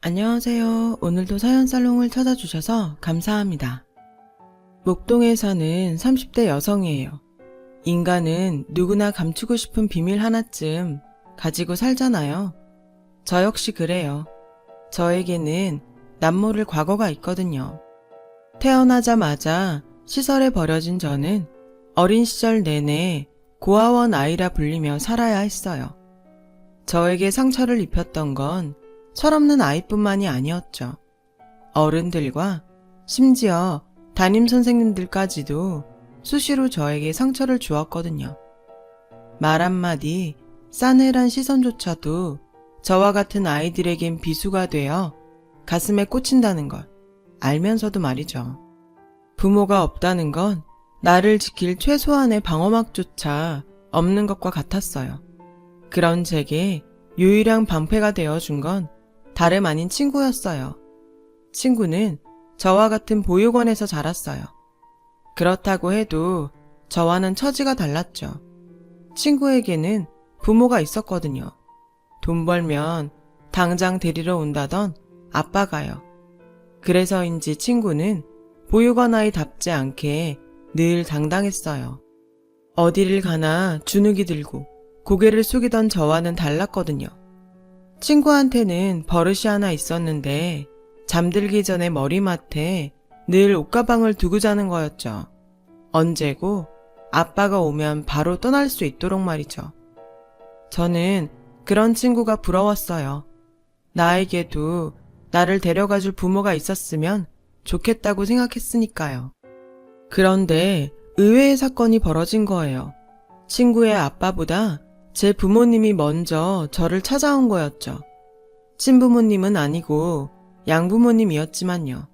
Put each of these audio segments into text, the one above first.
안녕하세요. 오늘도 사연살롱을 찾아주셔서 감사합니다. 목동에 사는 30대 여성이에요. 인간은 누구나 감추고 싶은 비밀 하나쯤 가지고 살잖아요. 저 역시 그래요. 저에게는 남모를 과거가 있거든요. 태어나자마자 시설에 버려진 저는 어린 시절 내내 고아원 아이라 불리며 살아야 했어요. 저에게 상처를 입혔던 건 철없는 아이뿐만이 아니었죠. 어른들과 심지어 담임 선생님들까지도 수시로 저에게 상처를 주었거든요. 말 한마디, 싸늘한 시선조차도 저와 같은 아이들에겐 비수가 되어 가슴에 꽂힌다는 걸 알면서도 말이죠. 부모가 없다는 건 나를 지킬 최소한의 방어막조차 없는 것과 같았어요. 그런 제게 유일한 방패가 되어준 건 다름 아닌 친구였어요. 친구는 저와 같은 보육원에서 자랐어요. 그렇다고 해도 저와는 처지가 달랐죠. 친구에게는 부모가 있었거든요. 돈 벌면 당장 데리러 온다던 아빠가요. 그래서인지 친구는 보육원 아이답지 않게 늘 당당했어요. 어디를 가나 주눅이 들고 고개를 숙이던 저와는 달랐거든요. 친구한테는 버릇이 하나 있었는데 잠들기 전에 머리맡에 늘 옷가방을 두고 자는 거였죠. 언제고 아빠가 오면 바로 떠날 수 있도록 말이죠. 저는 그런 친구가 부러웠어요. 나에게도 나를 데려가줄 부모가 있었으면 좋겠다고 생각했으니까요. 그런데 의외의 사건이 벌어진 거예요. 친구의 아빠보다 제 부모님이 먼저 저를 찾아온 거였죠. 친부모님은 아니고 양부모님이었지만요.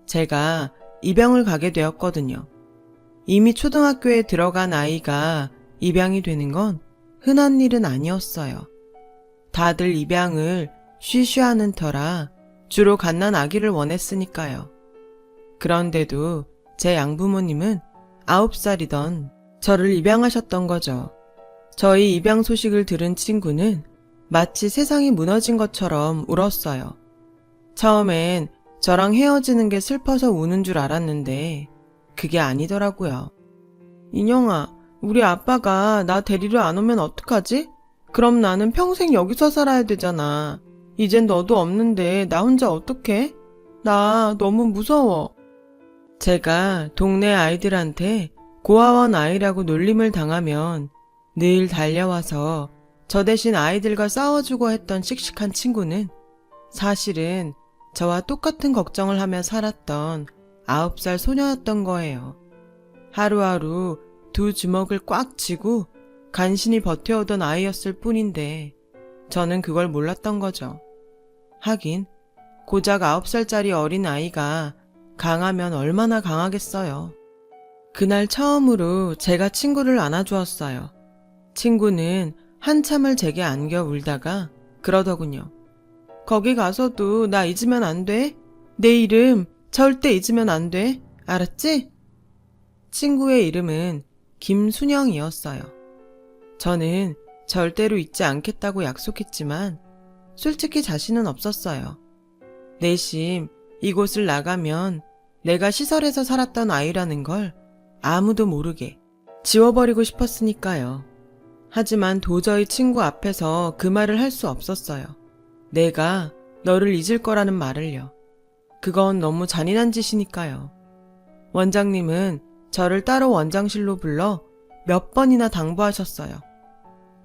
제가 입양을 가게 되었거든요. 이미 초등학교에 들어간 아이가 입양이 되는 건 흔한 일은 아니었어요. 다들 입양을 쉬쉬하는 터라 주로 갓난 아기를 원했으니까요. 그런데도 제 양부모님은 9살이던 저를 입양하셨던 거죠. 저희 입양 소식을 들은 친구는 마치 세상이 무너진 것처럼 울었어요. 처음엔 저랑 헤어지는 게 슬퍼서 우는 줄 알았는데 그게 아니더라고요. 인영아, 우리 아빠가 나 데리러 안 오면 어떡하지? 그럼 나는 평생 여기서 살아야 되잖아. 이젠 너도 없는데 나 혼자 어떡해? 나 너무 무서워. 제가 동네 아이들한테 고아원 아이라고 놀림을 당하면 늘 달려와서 저 대신 아이들과 싸워주고 했던 씩씩한 친구는 사실은 저와 똑같은 걱정을 하며 살았던 9살 소녀였던 거예요. 하루하루 두 주먹을 꽉 쥐고 간신히 버텨오던 아이였을 뿐인데 저는 그걸 몰랐던 거죠. 하긴 고작 9살짜리 어린 아이가 강하면 얼마나 강하겠어요. 그날 처음으로 제가 친구를 안아주었어요. 친구는 한참을 제게 안겨 울다가 그러더군요. 거기 가서도 나 잊으면 안 돼? 내 이름 절대 잊으면 안 돼. 알았지? 친구의 이름은 김순영이었어요. 저는 절대로 잊지 않겠다고 약속했지만 솔직히 자신은 없었어요. 내심 이곳을 나가면 내가 시설에서 살았던 아이라는 걸 아무도 모르게 지워버리고 싶었으니까요. 하지만 도저히 친구 앞에서 그 말을 할 수 없었어요. 내가 너를 잊을 거라는 말을요. 그건 너무 잔인한 짓이니까요. 원장님은 저를 따로 원장실로 불러 몇 번이나 당부하셨어요.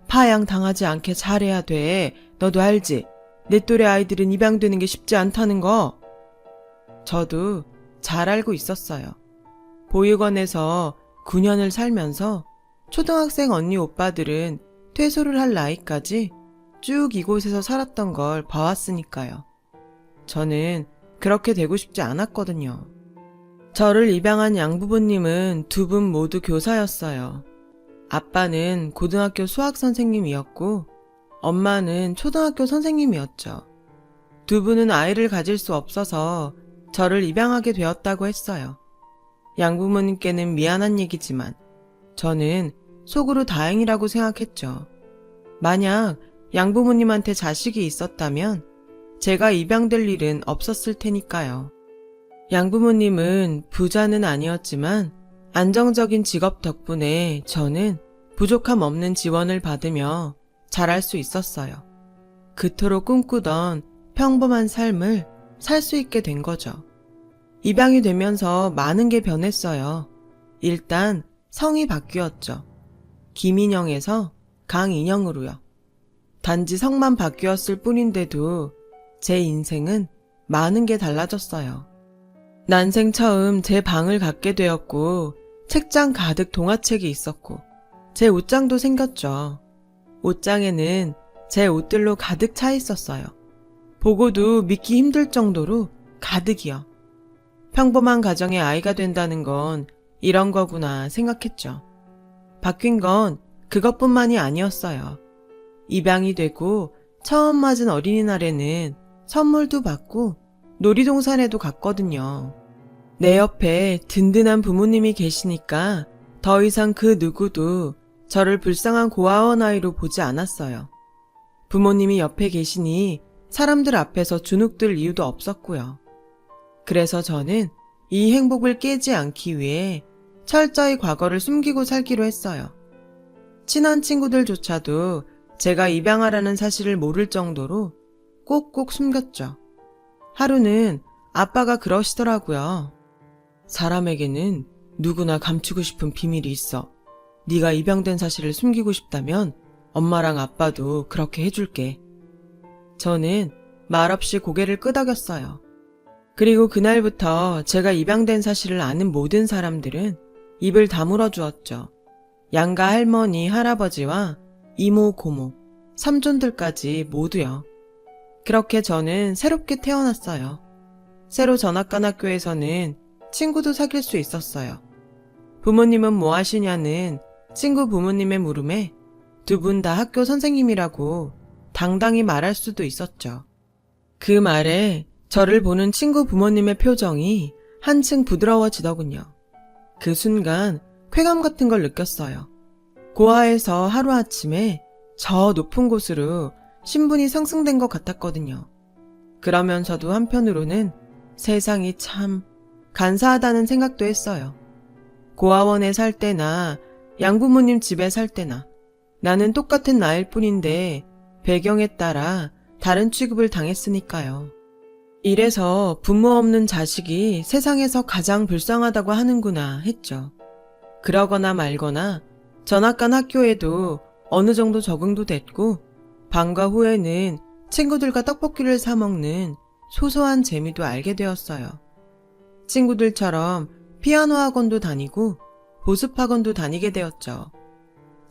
파양 당하지 않게 잘해야 돼. 너도 알지? 내 또래 아이들은 입양되는 게 쉽지 않다는 거. 저도 잘 알고 있었어요. 보육원에서 9년을 살면서 초등학생 언니 오빠들은 퇴소를 할 나이까지 쭉 이곳에서 살았던 걸 봐왔으니까요. 저는 그렇게 되고 싶지 않았거든요. 저를 입양한 양부모님은 두 분 모두 교사였어요. 아빠는 고등학교 수학 선생님이었고 엄마는 초등학교 선생님이었죠. 두 분은 아이를 가질 수 없어서 저를 입양하게 되었다고 했어요. 양부모님께는 미안한 얘기지만 저는 속으로 다행이라고 생각했죠. 만약 양부모님한테 자식이 있었다면 제가 입양될 일은 없었을 테니까요. 양부모님은 부자는 아니었지만 안정적인 직업 덕분에 저는 부족함 없는 지원을 받으며 자랄 수 있었어요. 그토록 꿈꾸던 평범한 삶을 살 수 있게 된 거죠. 입양이 되면서 많은 게 변했어요. 일단 성이 바뀌었죠. 김인영에서 강인영으로요. 단지 성만 바뀌었을 뿐인데도 제 인생은 많은 게 달라졌어요. 난생 처음 제 방을 갖게 되었고 책장 가득 동화책이 있었고 제 옷장도 생겼죠. 옷장에는 제 옷들로 가득 차 있었어요. 보고도 믿기 힘들 정도로 가득이요. 평범한 가정의 아이가 된다는 건 이런 거구나 생각했죠. 바뀐 건 그것뿐만이 아니었어요. 입양이 되고 처음 맞은 어린이날에는 선물도 받고 놀이동산에도 갔거든요. 내 옆에 든든한 부모님이 계시니까 더 이상 그 누구도 저를 불쌍한 고아원 아이로 보지 않았어요. 부모님이 옆에 계시니 사람들 앞에서 주눅들 이유도 없었고요. 그래서 저는 이 행복을 깨지 않기 위해 철저히 과거를 숨기고 살기로 했어요. 친한 친구들조차도 제가 입양하라는 사실을 모를 정도로 꼭꼭 숨겼죠. 하루는 아빠가 그러시더라고요. 사람에게는 누구나 감추고 싶은 비밀이 있어. 네가 입양된 사실을 숨기고 싶다면 엄마랑 아빠도 그렇게 해줄게. 저는 말없이 고개를 끄덕였어요. 그리고 그날부터 제가 입양된 사실을 아는 모든 사람들은 입을 다물어 주었죠. 양가 할머니, 할아버지와 이모, 고모, 삼촌들까지 모두요. 그렇게 저는 새롭게 태어났어요. 새로 전학 간 학교에서는 친구도 사귈 수 있었어요. 부모님은 뭐 하시냐는 친구 부모님의 물음에 두 분 다 학교 선생님이라고 당당히 말할 수도 있었죠. 그 말에 저를 보는 친구 부모님의 표정이 한층 부드러워지더군요. 그 순간 쾌감 같은 걸 느꼈어요. 고아에서 하루아침에 저 높은 곳으로 신분이 상승된 것 같았거든요. 그러면서도 한편으로는 세상이 참 간사하다는 생각도 했어요. 고아원에 살 때나 양부모님 집에 살 때나 나는 똑같은 나일 뿐인데 배경에 따라 다른 취급을 당했으니까요. 이래서 부모 없는 자식이 세상에서 가장 불쌍하다고 하는구나 했죠. 그러거나 말거나 전학 간 학교에도 어느 정도 적응도 됐고 방과 후에는 친구들과 떡볶이를 사 먹는 소소한 재미도 알게 되었어요. 친구들처럼 피아노 학원도 다니고 보습 학원도 다니게 되었죠.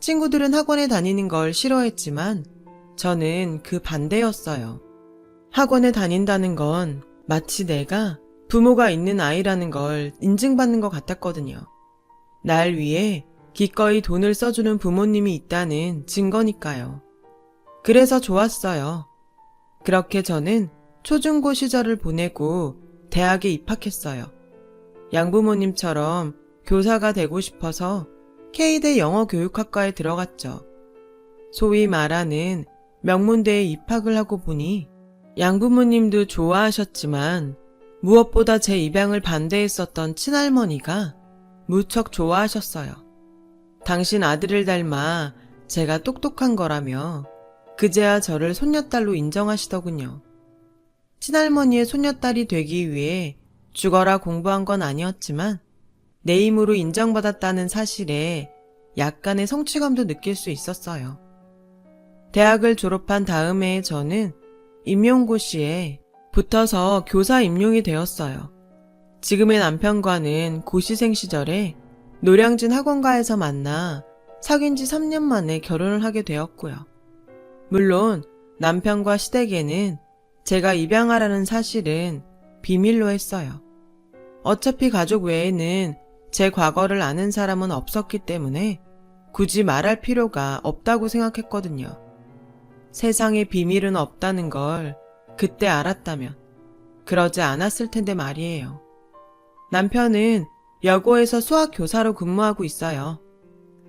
친구들은 학원에 다니는 걸 싫어했지만 저는 그 반대였어요. 학원에 다닌다는 건 마치 내가 부모가 있는 아이라는 걸 인증받는 것 같았거든요. 날 위해 기꺼이 돈을 써주는 부모님이 있다는 증거니까요. 그래서 좋았어요. 그렇게 저는 초중고 시절을 보내고 대학에 입학했어요. 양부모님처럼 교사가 되고 싶어서 K대 영어교육학과에 들어갔죠. 소위 말하는 명문대에 입학을 하고 보니 양부모님도 좋아하셨지만 무엇보다 제 입양을 반대했었던 친할머니가 무척 좋아하셨어요. 당신 아들을 닮아 제가 똑똑한 거라며 그제야 저를 손녀딸로 인정하시더군요. 친할머니의 손녀딸이 되기 위해 죽어라 공부한 건 아니었지만 내 힘으로 인정받았다는 사실에 약간의 성취감도 느낄 수 있었어요. 대학을 졸업한 다음 해에 저는 임용고시에 붙어서 교사 임용이 되었어요. 지금의 남편과는 고시생 시절에 노량진 학원가에서 만나 사귄 지 3년 만에 결혼을 하게 되었고요. 물론 남편과 시댁에는 제가 입양하라는 사실은 비밀로 했어요. 어차피 가족 외에는 제 과거를 아는 사람은 없었기 때문에 굳이 말할 필요가 없다고 생각했거든요. 세상에 비밀은 없다는 걸 그때 알았다면 그러지 않았을 텐데 말이에요. 남편은 여고에서 수학 교사로 근무하고 있어요.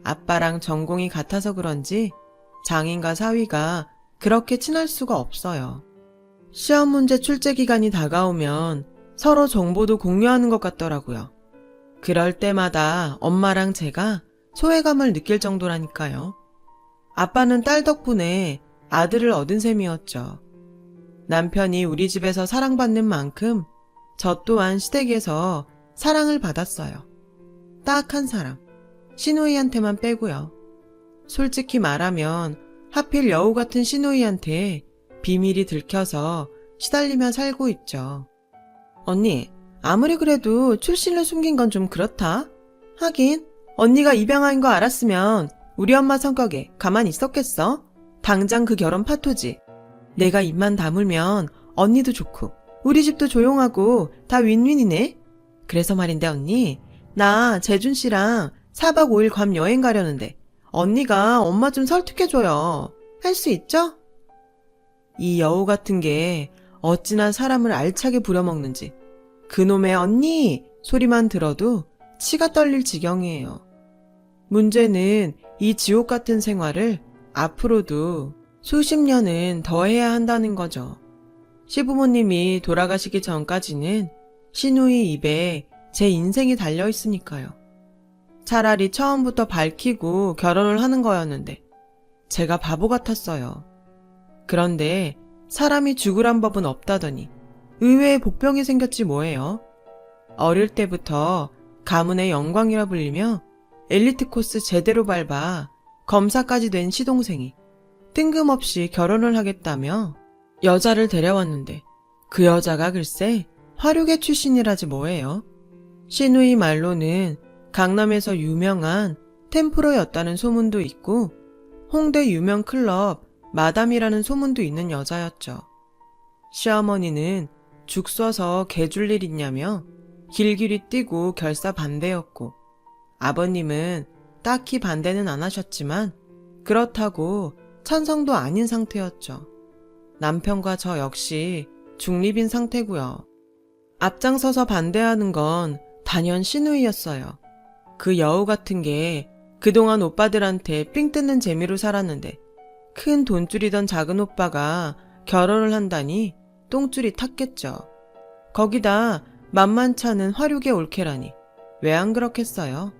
아빠랑 전공이 같아서 그런지 장인과 사위가 그렇게 친할 수가 없어요. 시험 문제 출제 기간이 다가오면 서로 정보도 공유하는 것 같더라고요. 그럴 때마다 엄마랑 제가 소외감을 느낄 정도라니까요. 아빠는 딸 덕분에 아들을 얻은 셈이었죠. 남편이 우리 집에서 사랑받는 만큼 저 또한 시댁에서 사랑을 받았어요. 딱 한 사람, 시누이한테만 빼고요. 솔직히 말하면 하필 여우 같은 시누이한테 비밀이 들켜서 시달리며 살고 있죠. 언니, 아무리 그래도 출신을 숨긴 건 좀 그렇다. 하긴 언니가 입양아인 거 알았으면 우리 엄마 성격에 가만히 있었겠어? 당장 그 결혼 파토지. 내가 입만 다물면 언니도 좋고 우리 집도 조용하고 다 윈윈이네. 그래서 말인데 언니, 나 재준 씨랑 4박 5일 괌 여행 가려는데 언니가 엄마 좀 설득해줘요. 할 수 있죠? 이 여우 같은 게 어찌나 사람을 알차게 부려먹는지 그놈의 언니 소리만 들어도 치가 떨릴 지경이에요. 문제는 이 지옥 같은 생활을 앞으로도 수십 년은 더 해야 한다는 거죠. 시부모님이 돌아가시기 전까지는 시누이 입에 제 인생이 달려있으니까요. 차라리 처음부터 밝히고 결혼을 하는 거였는데 제가 바보 같았어요. 그런데 사람이 죽으란 법은 없다더니 의외의 복병이 생겼지 뭐예요. 어릴 때부터 가문의 영광이라 불리며 엘리트 코스 제대로 밟아 검사까지 된 시동생이 뜬금없이 결혼을 하겠다며 여자를 데려왔는데 그 여자가 글쎄 화류계 출신이라지 뭐예요. 시누이 말로는 강남에서 유명한 템프로였다는 소문도 있고 홍대 유명 클럽 마담이라는 소문도 있는 여자였죠. 시어머니는 죽 써서 개 줄 일 있냐며 길길이 뛰고 결사 반대였고 아버님은 딱히 반대는 안 하셨지만 그렇다고 찬성도 아닌 상태였죠. 남편과 저 역시 중립인 상태고요. 앞장서서 반대하는 건 단연 시누이였어요. 그 여우 같은 게 그동안 오빠들한테 삥 뜯는 재미로 살았는데 큰 돈줄이던 작은 오빠가 결혼을 한다니 똥줄이 탔겠죠. 거기다 만만찮은 화류계 올케라니 왜 안 그렇겠어요?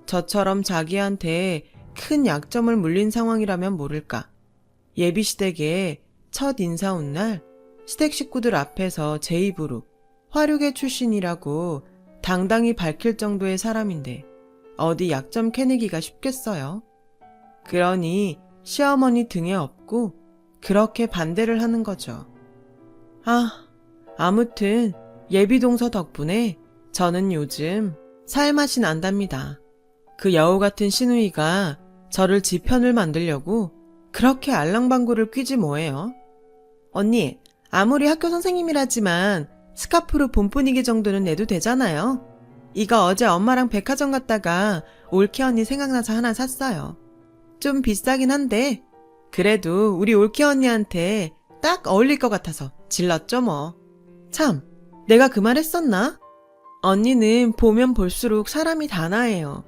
저처럼 자기한테 큰 약점을 물린 상황이라면 모를까. 예비시댁에 첫 인사 온 날 시댁 식구들 앞에서 제 입으로 화류계 출신이라고 당당히 밝힐 정도의 사람인데 어디 약점 캐내기가 쉽겠어요? 그러니 시어머니 등에 업고 그렇게 반대를 하는 거죠. 아무튼 예비동서 덕분에 저는 요즘 살맛이 난답니다. 그 여우 같은 시누이가 저를 지 편을 만들려고 그렇게 알랑방구를 뀌지 뭐예요. 언니, 아무리 학교 선생님이라지만 스카프로 봄 분위기 정도는 내도 되잖아요. 이거 어제 엄마랑 백화점 갔다가 올케 언니 생각나서 하나 샀어요. 좀 비싸긴 한데 그래도 우리 올케 언니한테 딱 어울릴 것 같아서 질렀죠 뭐. 참, 내가 그 말 했었나? 언니는 보면 볼수록 사람이 다 나해요.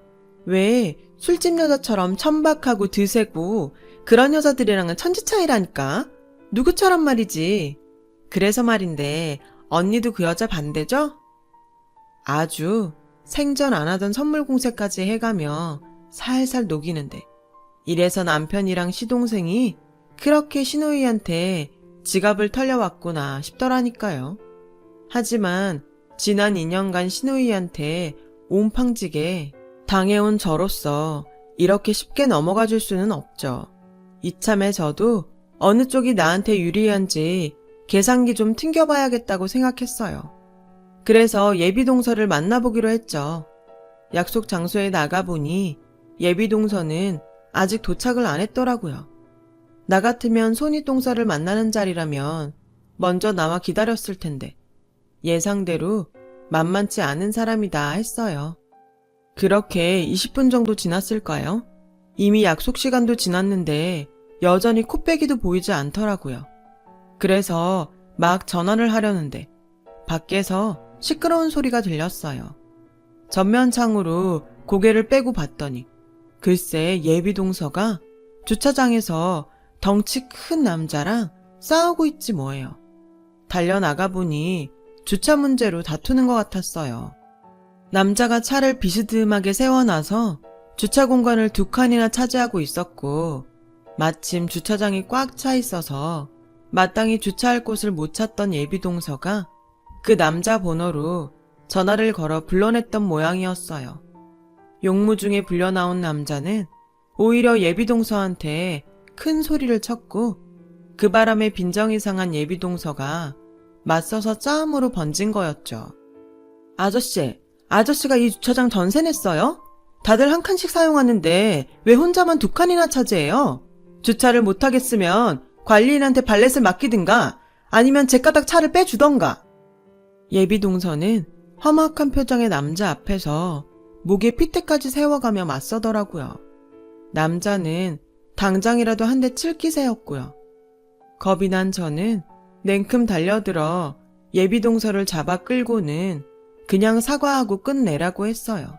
왜 술집 여자처럼 천박하고 드세고 그런 여자들이랑은 천지 차이라니까. 누구처럼 말이지. 그래서 말인데 언니도 그 여자 반대죠? 아주 생전 안 하던 선물 공세까지 해가며 살살 녹이는데 이래서 남편이랑 시동생이 그렇게 시누이한테 지갑을 털려왔구나 싶더라니까요. 하지만 지난 2년간 시누이한테 옴팡지게 당해온 저로서 이렇게 쉽게 넘어가 줄 수는 없죠. 이참에 저도 어느 쪽이 나한테 유리한지 계산기 좀 튕겨봐야겠다고 생각했어요. 그래서 예비동서를 만나보기로 했죠. 약속 장소에 나가보니 예비동서는 아직 도착을 안 했더라고요. 나 같으면 손윗동서를 만나는 자리라면 먼저 나와 기다렸을 텐데 예상대로 만만치 않은 사람이다 했어요. 그렇게 20분 정도 지났을까요? 이미 약속 시간도 지났는데 여전히 코빼기도 보이지 않더라고요. 그래서 막 전화를 하려는데 밖에서 시끄러운 소리가 들렸어요. 전면창으로 고개를 빼고 봤더니 글쎄 예비동서가 주차장에서 덩치 큰 남자랑 싸우고 있지 뭐예요. 달려나가 보니 주차 문제로 다투는 것 같았어요. 남자가 차를 비스듬하게 세워놔서 주차 공간을 2칸이나 차지하고 있었고 마침 주차장이 꽉 차 있어서 마땅히 주차할 곳을 못 찾던 예비동서가 그 남자 번호로 전화를 걸어 불러냈던 모양이었어요. 용무 중에 불려나온 남자는 오히려 예비동서한테 큰 소리를 쳤고 그 바람에 빈정이 상한 예비동서가 맞서서 싸움으로 번진 거였죠. 아저씨가 이 주차장 전세 냈어요? 다들 한 칸씩 사용하는데 왜 혼자만 2칸이나 차지해요? 주차를 못하겠으면 관리인한테 발렛을 맡기든가 아니면 제 까닥 차를 빼주던가. 예비동서는 험악한 표정의 남자 앞에서 목에 핏대까지 세워가며 맞서더라고요. 남자는 당장이라도 한 대 칠 기세였고요. 겁이 난 저는 냉큼 달려들어 예비동서를 잡아 끌고는 그냥 사과하고 끝내라고 했어요.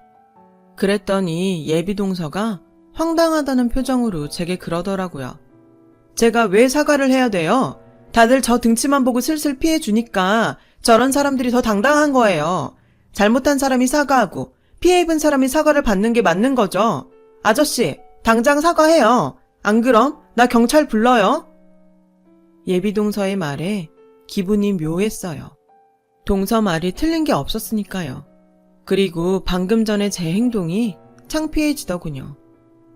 그랬더니 예비동서가 황당하다는 표정으로 제게 그러더라고요. 제가 왜 사과를 해야 돼요? 다들 저 등치만 보고 슬슬 피해주니까 저런 사람들이 더 당당한 거예요. 잘못한 사람이 사과하고 피해 입은 사람이 사과를 받는 게 맞는 거죠. 아저씨, 당장 사과해요. 안 그럼 나 경찰 불러요. 예비동서의 말에 기분이 묘했어요. 동서 말이 틀린 게 없었으니까요. 그리고 방금 전에 제 행동이 창피해지더군요.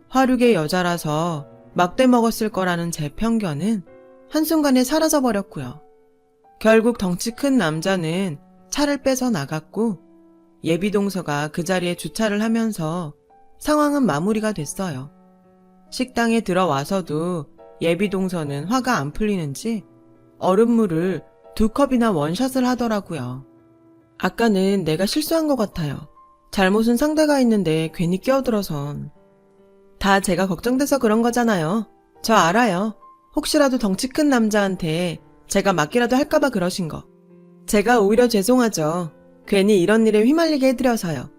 화류계 여자라서 막대 먹었을 거라는 제 편견은 한순간에 사라져버렸고요. 결국 덩치 큰 남자는 차를 빼서 나갔고 예비동서가 그 자리에 주차를 하면서 상황은 마무리가 됐어요. 식당에 들어와서도 예비동서는 화가 안 풀리는지 얼음물을 2컵이나 원샷을 하더라고요. 아까는 내가 실수한 것 같아요. 잘못은 상대가 있는데 괜히 끼어들어선. 다 제가 걱정돼서 그런 거잖아요. 저 알아요. 혹시라도 덩치 큰 남자한테 제가 맞기라도 할까봐 그러신 거. 제가 오히려 죄송하죠. 괜히 이런 일에 휘말리게 해드려서요.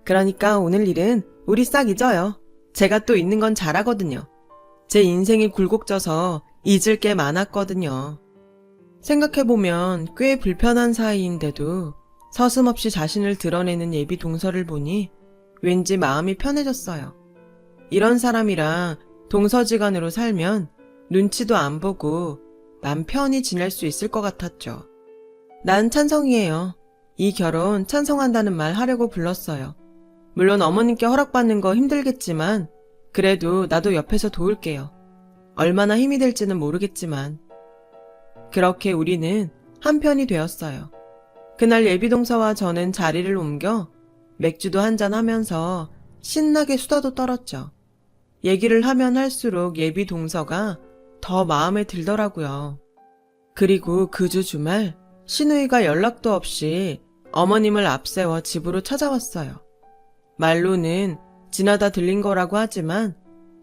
그러니까 오늘 일은 우리 싹 잊어요. 제가 또 있는 건 잘하거든요. 제 인생이 굴곡져서 잊을 게 많았거든요. 생각해보면 꽤 불편한 사이인데도 서슴없이 자신을 드러내는 예비동서를 보니 왠지 마음이 편해졌어요. 이런 사람이랑 동서지간으로 살면 눈치도 안 보고 맘 편히 지낼 수 있을 것 같았죠. 난 찬성이에요. 이 결혼 찬성한다는 말 하려고 불렀어요. 물론 어머님께 허락받는 거 힘들겠지만 그래도 나도 옆에서 도울게요. 얼마나 힘이 될지는 모르겠지만. 그렇게 우리는 한편이 되었어요. 그날 예비동서와 저는 자리를 옮겨 맥주도 한잔 하면서 신나게 수다도 떨었죠. 얘기를 하면 할수록 예비동서가 더 마음에 들더라고요. 그리고 그 주 주말 신우이가 연락도 없이 어머님을 앞세워 집으로 찾아왔어요. 말로는 지나다 들린 거라고 하지만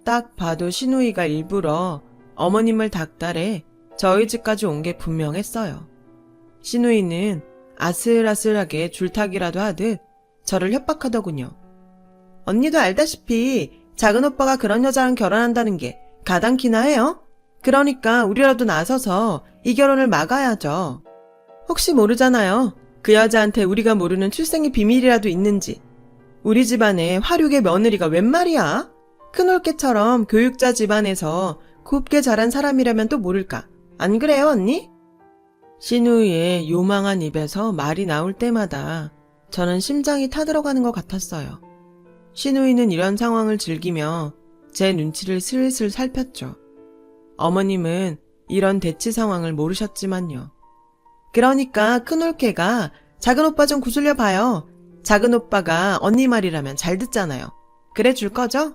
딱 봐도 신우이가 일부러 어머님을 닥달해 저희 집까지 온 게 분명했어요. 신우이는 아슬아슬하게 줄타기라도 하듯 저를 협박하더군요. 언니도 알다시피 작은 오빠가 그런 여자랑 결혼한다는 게 가당키나 해요? 그러니까 우리라도 나서서 이 결혼을 막아야죠. 혹시 모르잖아요. 그 여자한테 우리가 모르는 출생의 비밀이라도 있는지. 우리 집안에 화류계 며느리가 웬 말이야? 큰올케처럼 교육자 집안에서 곱게 자란 사람이라면 또 모를까. 안 그래요, 언니? 신우이의 요망한 입에서 말이 나올 때마다 저는 심장이 타들어가는 것 같았어요. 신우이는 이런 상황을 즐기며 제 눈치를 슬슬 살폈죠. 어머님은 이런 대치 상황을 모르셨지만요. 그러니까 큰올케가 작은 오빠 좀 구슬려 봐요. 작은 오빠가 언니 말이라면 잘 듣잖아요. 그래 줄 거죠?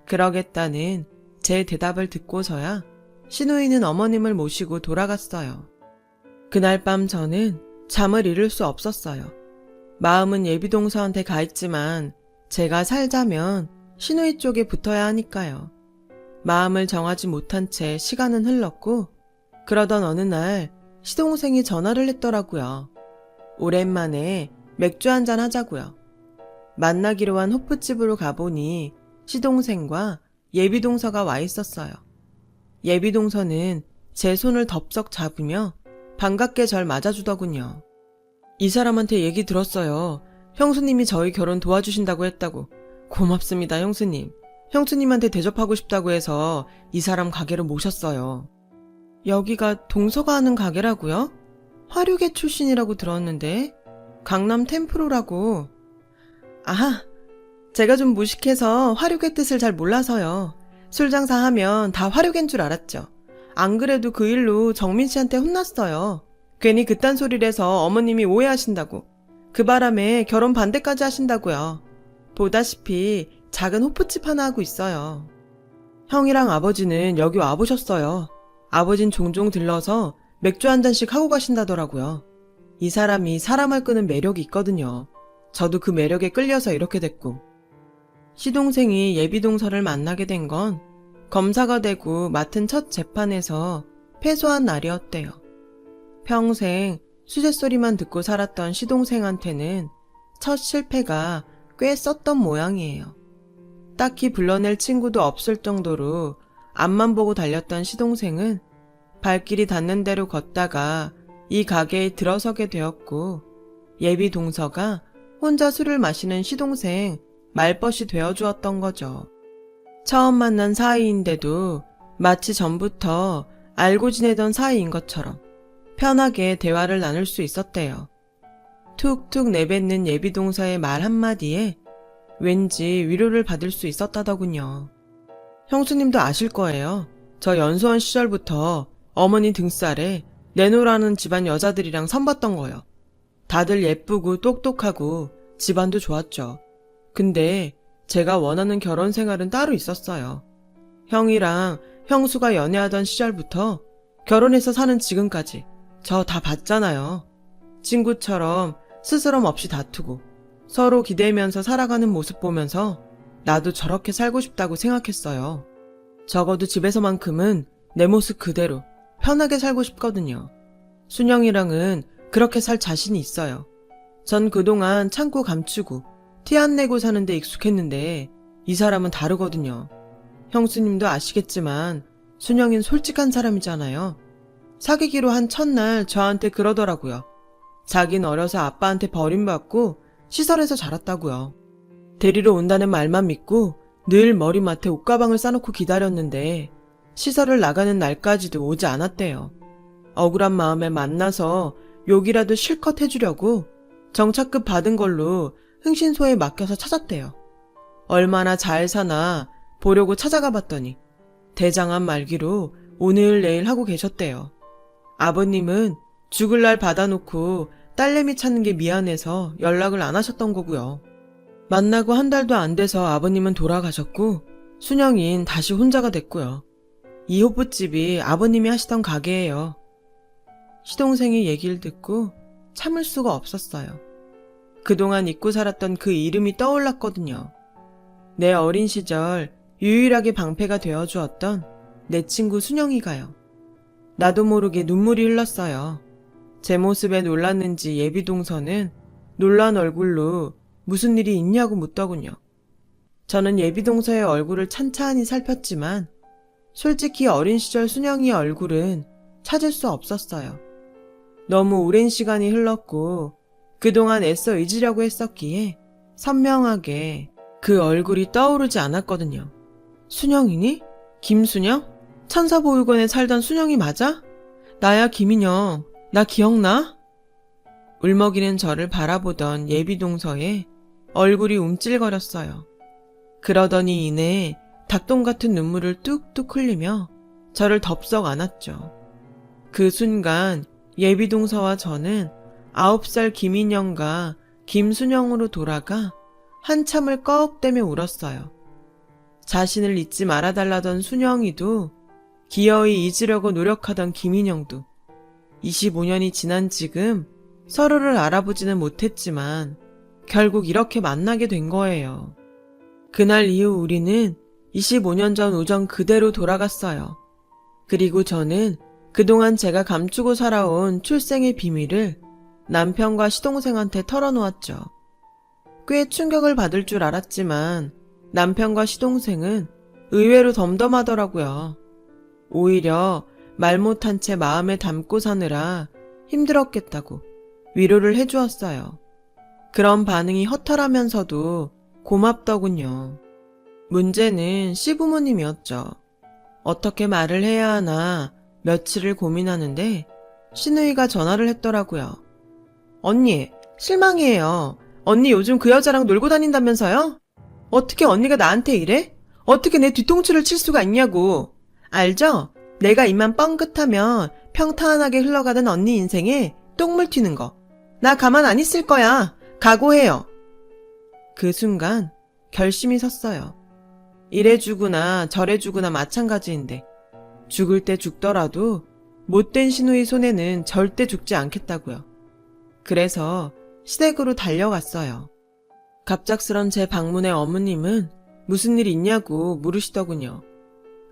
그러겠다는 제 대답을 듣고서야 신우이는 어머님을 모시고 돌아갔어요. 그날 밤 저는 잠을 이룰 수 없었어요. 마음은 예비동서한테 가 있지만 제가 살자면 신우이 쪽에 붙어야 하니까요. 마음을 정하지 못한 채 시간은 흘렀고 그러던 어느 날 시동생이 전화를 했더라고요. 오랜만에 맥주 한잔 하자고요. 만나기로 한 호프집으로 가보니 시동생과 예비동서가 와 있었어요. 예비동서는 제 손을 덥석 잡으며 반갑게 절 맞아주더군요. 이 사람한테 얘기 들었어요. 형수님이 저희 결혼 도와주신다고 했다고. 고맙습니다, 형수님. 형수님한테 대접하고 싶다고 해서 이 사람 가게로 모셨어요. 여기가 동서가 하는 가게라고요? 화류계 출신이라고 들었는데 강남 템프로라고. 아하, 제가 좀 무식해서 화류계 뜻을 잘 몰라서요. 술 장사하면 다 화류계인 줄 알았죠. 안 그래도 그 일로 정민 씨한테 혼났어요. 괜히 그딴 소리를 해서 어머님이 오해하신다고. 그 바람에 결혼 반대까지 하신다고요. 보다시피 작은 호프집 하나 하고 있어요. 형이랑 아버지는 여기 와보셨어요. 아버진 종종 들러서 맥주 한 잔씩 하고 가신다더라고요. 이 사람이 사람을 끄는 매력이 있거든요. 저도 그 매력에 끌려서 이렇게 됐고. 시동생이 예비동서를 만나게 된 건 검사가 되고 맡은 첫 재판에서 패소한 날이었대요. 평생 수제소리만 듣고 살았던 시동생한테는 첫 실패가 꽤 썼던 모양이에요. 딱히 불러낼 친구도 없을 정도로 앞만 보고 달렸던 시동생은 발길이 닿는 대로 걷다가 이 가게에 들어서게 되었고, 예비 동서가 혼자 술을 마시는 시동생 말벗이 되어주었던 거죠. 처음 만난 사이인데도 마치 전부터 알고 지내던 사이인 것처럼 편하게 대화를 나눌 수 있었대요. 툭툭 내뱉는 예비 동서의 말 한마디에 왠지 위로를 받을 수 있었다더군요. 형수님도 아실 거예요. 저 연수원 시절부터 어머니 등살에 내노라는 집안 여자들이랑 선봤던 거요. 다들 예쁘고 똑똑하고 집안도 좋았죠. 근데 제가 원하는 결혼 생활은 따로 있었어요. 형이랑 형수가 연애하던 시절부터 결혼해서 사는 지금까지 저 다 봤잖아요. 친구처럼 스스럼 없이 다투고 서로 기대면서 살아가는 모습 보면서 나도 저렇게 살고 싶다고 생각했어요. 적어도 집에서만큼은 내 모습 그대로 편하게 살고 싶거든요. 순영이랑은 그렇게 살 자신이 있어요. 전 그동안 참고 감추고 티 안 내고 사는데 익숙했는데 이 사람은 다르거든요. 형수님도 아시겠지만 순영이는 솔직한 사람이잖아요. 사귀기로 한 첫날 저한테 그러더라고요. 자긴 어려서 아빠한테 버림받고 시설에서 자랐다고요. 데리러 온다는 말만 믿고 늘 머리맡에 옷가방을 싸놓고 기다렸는데 시설을 나가는 날까지도 오지 않았대요. 억울한 마음에 만나서 욕이라도 실컷 해주려고 정착급 받은 걸로 흥신소에 맡겨서 찾았대요. 얼마나 잘 사나 보려고 찾아가 봤더니 대장암 말기로 오늘 내일 하고 계셨대요. 아버님은 죽을 날 받아놓고 딸내미 찾는 게 미안해서 연락을 안 하셨던 거고요. 만나고 한 달도 안 돼서 아버님은 돌아가셨고 순영인 다시 혼자가 됐고요. 이 호프집이 아버님이 하시던 가게예요. 시동생이 얘기를 듣고 참을 수가 없었어요. 그동안 잊고 살았던 그 이름이 떠올랐거든요. 내 어린 시절 유일하게 방패가 되어주었던 내 친구 순영이가요. 나도 모르게 눈물이 흘렀어요. 제 모습에 놀랐는지 예비 동서는 놀란 얼굴로 무슨 일이 있냐고 묻더군요. 저는 예비 동서의 얼굴을 찬찬히 살폈지만 솔직히 어린 시절 순영이의 얼굴은 찾을 수 없었어요. 너무 오랜 시간이 흘렀고 그동안 애써 잊으려고 했었기에 선명하게 그 얼굴이 떠오르지 않았거든요. 순영이니? 김순영? 천사보육원에 살던 순영이 맞아? 나야 김인영. 나 기억나? 울먹이는 저를 바라보던 예비 동서의 얼굴이 움찔거렸어요. 그러더니 이내 닭똥 같은 눈물을 뚝뚝 흘리며 저를 덥석 안았죠. 그 순간 예비 동서와 저는 9살 김인영과 김순영으로 돌아가 한참을 꺽대며 울었어요. 자신을 잊지 말아달라던 순영이도 기어이 잊으려고 노력하던 김인영도 25년이 지난 지금 서로를 알아보지는 못했지만 결국 이렇게 만나게 된 거예요. 그날 이후 우리는 25년 전 우정 그대로 돌아갔어요. 그리고 저는 그동안 제가 감추고 살아온 출생의 비밀을 남편과 시동생한테 털어놓았죠. 꽤 충격을 받을 줄 알았지만 남편과 시동생은 의외로 덤덤하더라고요. 오히려 말 못한 채 마음에 담고 사느라 힘들었겠다고 위로를 해주었어요. 그런 반응이 허탈하면서도 고맙더군요. 문제는 시부모님이었죠. 어떻게 말을 해야 하나 며칠을 고민하는데 시누이가 전화를 했더라고요. 언니, 실망이에요. 언니 요즘 그 여자랑 놀고 다닌다면서요? 어떻게 언니가 나한테 이래? 어떻게 내 뒤통수를 칠 수가 있냐고. 알죠? 내가 입만 뻥긋하면 평탄하게 흘러가던 언니 인생에 똥물 튀는 거. 나 가만 안 있을 거야. 각오해요. 그 순간 결심이 섰어요. 이래주구나 저래주구나 마찬가지인데 죽을 때 죽더라도 못된 시누이 손에는 절대 죽지 않겠다고요. 그래서 시댁으로 달려갔어요. 갑작스런 제 방문에 어머님은 무슨 일 있냐고 물으시더군요.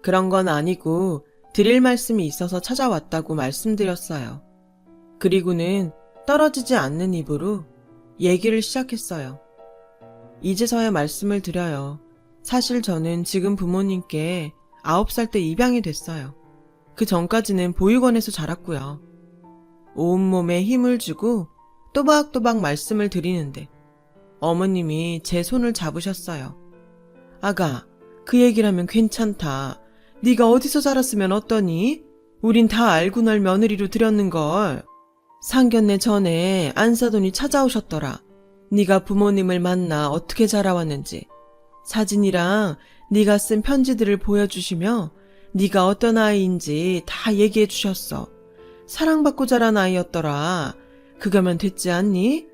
그런 건 아니고 드릴 말씀이 있어서 찾아왔다고 말씀드렸어요. 그리고는 떨어지지 않는 입으로 얘기를 시작했어요. 이제서야 말씀을 드려요. 사실 저는 지금 부모님께 9살 때 입양이 됐어요. 그 전까지는 보육원에서 자랐고요. 온몸에 힘을 주고 또박또박 말씀을 드리는데 어머님이 제 손을 잡으셨어요. 아가, 그 얘기라면 괜찮다. 네가 어디서 자랐으면 어떠니? 우린 다 알고 널 며느리로 들였는걸. 상견례 전에 안사돈이 찾아오셨더라. 네가 부모님을 만나 어떻게 자라왔는지 사진이랑 네가 쓴 편지들을 보여주시며 네가 어떤 아이인지 다 얘기해 주셨어. 사랑받고 자란 아이였더라. 그거면 됐지 않니?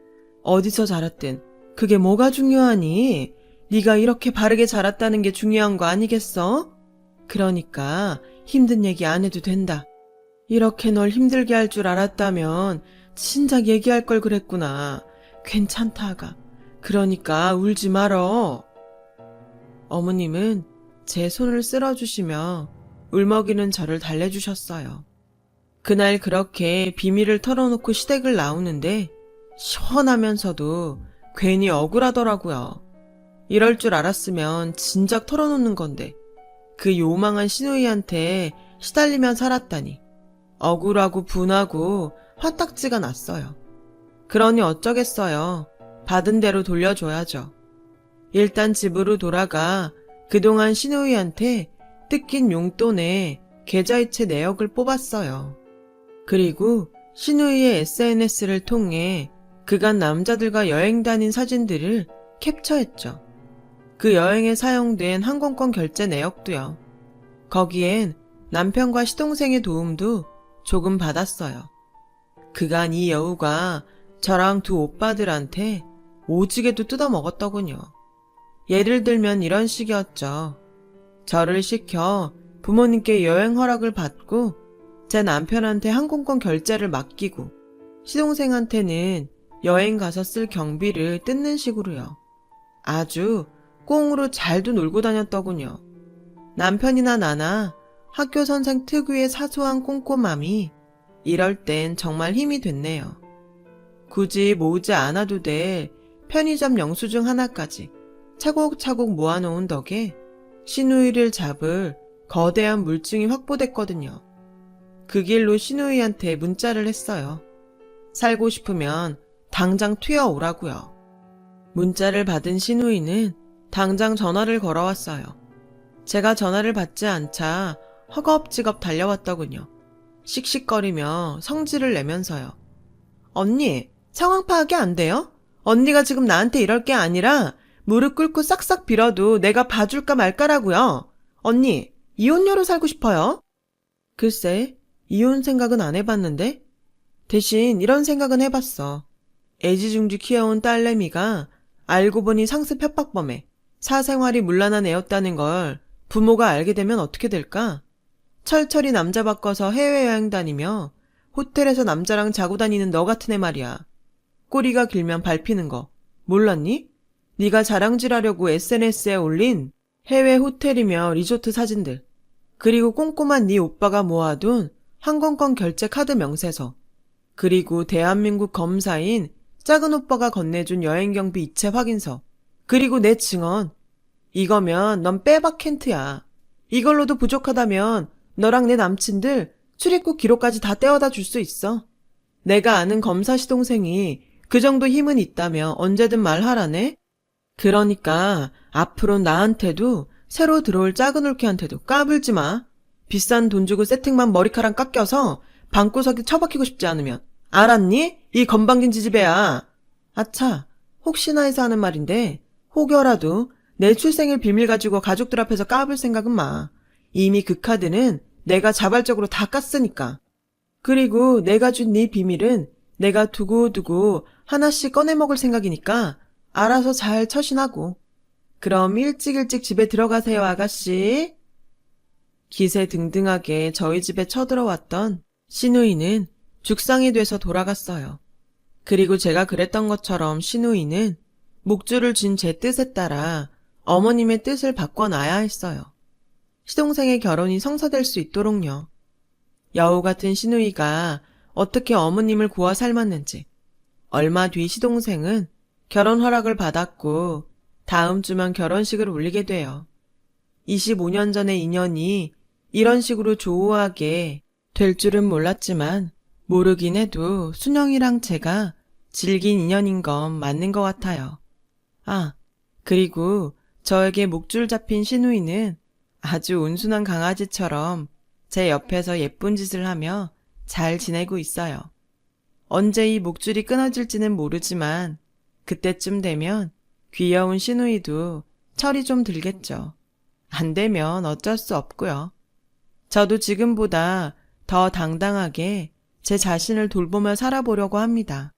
어디서 자랐든 그게 뭐가 중요하니? 네가 이렇게 바르게 자랐다는 게 중요한 거 아니겠어? 그러니까 힘든 얘기 안 해도 된다. 이렇게 널 힘들게 할 줄 알았다면 진작 얘기할 걸 그랬구나. 괜찮다, 아가. 그러니까 울지 말어. 어머님은 제 손을 쓸어주시며 울먹이는 저를 달래주셨어요. 그날 그렇게 비밀을 털어놓고 시댁을 나오는데 시원하면서도 괜히 억울하더라고요. 이럴 줄 알았으면 진작 털어놓는 건데 그 요망한 시누이한테 시달리며 살았다니 억울하고 분하고 화딱지가 났어요. 그러니 어쩌겠어요. 받은 대로 돌려줘야죠. 일단 집으로 돌아가 그동안 시누이한테 뜯긴 용돈에 계좌이체 내역을 뽑았어요. 그리고 시누이의 SNS를 통해 그간 남자들과 여행 다닌 사진들을 캡처했죠. 그 여행에 사용된 항공권 결제 내역도요. 거기엔 남편과 시동생의 도움도 조금 받았어요. 그간 이 여우가 저랑 두 오빠들한테 오지게도 뜯어먹었더군요. 예를 들면 이런 식이었죠. 저를 시켜 부모님께 여행 허락을 받고 제 남편한테 항공권 결제를 맡기고 시동생한테는 여행 가서 쓸 경비를 뜯는 식으로요. 아주 꽁으로 잘도 놀고 다녔더군요. 남편이나 나나 학교 선생 특유의 사소한 꼼꼼함이 이럴 땐 정말 힘이 됐네요. 굳이 모으지 않아도 될 편의점 영수증 하나까지 차곡차곡 모아놓은 덕에 시누이를 잡을 거대한 물증이 확보됐거든요. 그 길로 시누이한테 문자를 했어요. 살고 싶으면 당장 튀어오라고요. 문자를 받은 시누이는 당장 전화를 걸어왔어요. 제가 전화를 받지 않자 허겁지겁 달려왔더군요. 씩씩거리며 성질을 내면서요. 언니, 상황 파악이 안 돼요? 언니가 지금 나한테 이럴 게 아니라 무릎 꿇고 싹싹 빌어도 내가 봐줄까 말까라고요. 언니, 이혼녀로 살고 싶어요? 글쎄, 이혼 생각은 안 해봤는데? 대신 이런 생각은 해봤어. 애지중지 키워온 딸내미가 알고 보니 상습 협박범에 사생활이 문란한 애였다는 걸 부모가 알게 되면 어떻게 될까? 철철이 남자 바꿔서 해외여행 다니며 호텔에서 남자랑 자고 다니는 너 같은 애 말이야. 꼬리가 길면 밟히는 거 몰랐니? 네가 자랑질하려고 SNS에 올린 해외 호텔이며 리조트 사진들, 그리고 꼼꼼한 네 오빠가 모아둔 항공권 결제 카드 명세서, 그리고 대한민국 검사인 작은 오빠가 건네준 여행경비 이체 확인서, 그리고 내 증언. 이거면 넌 빼박 켄트야. 이걸로도 부족하다면 너랑 내 남친들 출입국 기록까지 다 떼어다 줄 수 있어. 내가 아는 검사 시동생이 그 정도 힘은 있다며 언제든 말하라네? 그러니까 앞으로 나한테도 새로 들어올 작은 올케한테도 까불지 마. 비싼 돈 주고 세팅만 머리카락 깎여서 방구석에 처박히고 싶지 않으면. 알았니? 이 건방진 지지배야. 아차, 혹시나 해서 하는 말인데 혹여라도 내 출생일 비밀 가지고 가족들 앞에서 까불 생각은 마. 이미 그 카드는 내가 자발적으로 다 깠으니까. 그리고 내가 준 네 비밀은 내가 두고두고 하나씩 꺼내 먹을 생각이니까 알아서 잘 처신하고. 그럼 일찍 집에 들어가세요, 아가씨. 기세등등하게 저희 집에 쳐들어왔던 시누이는 죽상이 돼서 돌아갔어요. 그리고 제가 그랬던 것처럼 시누이는 목줄을 쥔 제 뜻에 따라 어머님의 뜻을 바꿔놔야 했어요. 시동생의 결혼이 성사될 수 있도록요. 여우 같은 시누이가 어떻게 어머님을 구워 삶았는지. 얼마 뒤 시동생은 결혼 허락을 받았고 다음 주면 결혼식을 올리게 돼요. 25년 전의 인연이 이런 식으로 조우하게 될 줄은 몰랐지만 모르긴 해도 순영이랑 제가 질긴 인연인 건 맞는 것 같아요. 아, 그리고 저에게 목줄 잡힌 시누이는 아주 온순한 강아지처럼 제 옆에서 예쁜 짓을 하며 잘 지내고 있어요. 언제 이 목줄이 끊어질지는 모르지만 그때쯤 되면 귀여운 시누이도 철이 좀 들겠죠. 안 되면 어쩔 수 없고요. 저도 지금보다 더 당당하게 제 자신을 돌보며 살아보려고 합니다.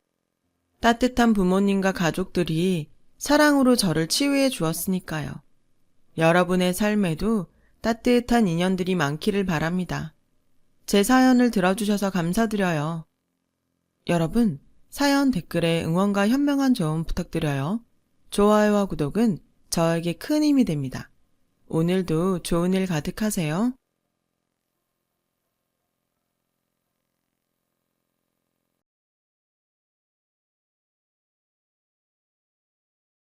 따뜻한 부모님과 가족들이 사랑으로 저를 치유해 주었으니까요. 여러분의 삶에도 따뜻한 인연들이 많기를 바랍니다. 제 사연을 들어주셔서 감사드려요. 여러분, 사연 댓글에 응원과 현명한 조언 부탁드려요. 좋아요와 구독은 저에게 큰 힘이 됩니다. 오늘도 좋은 일 가득하세요.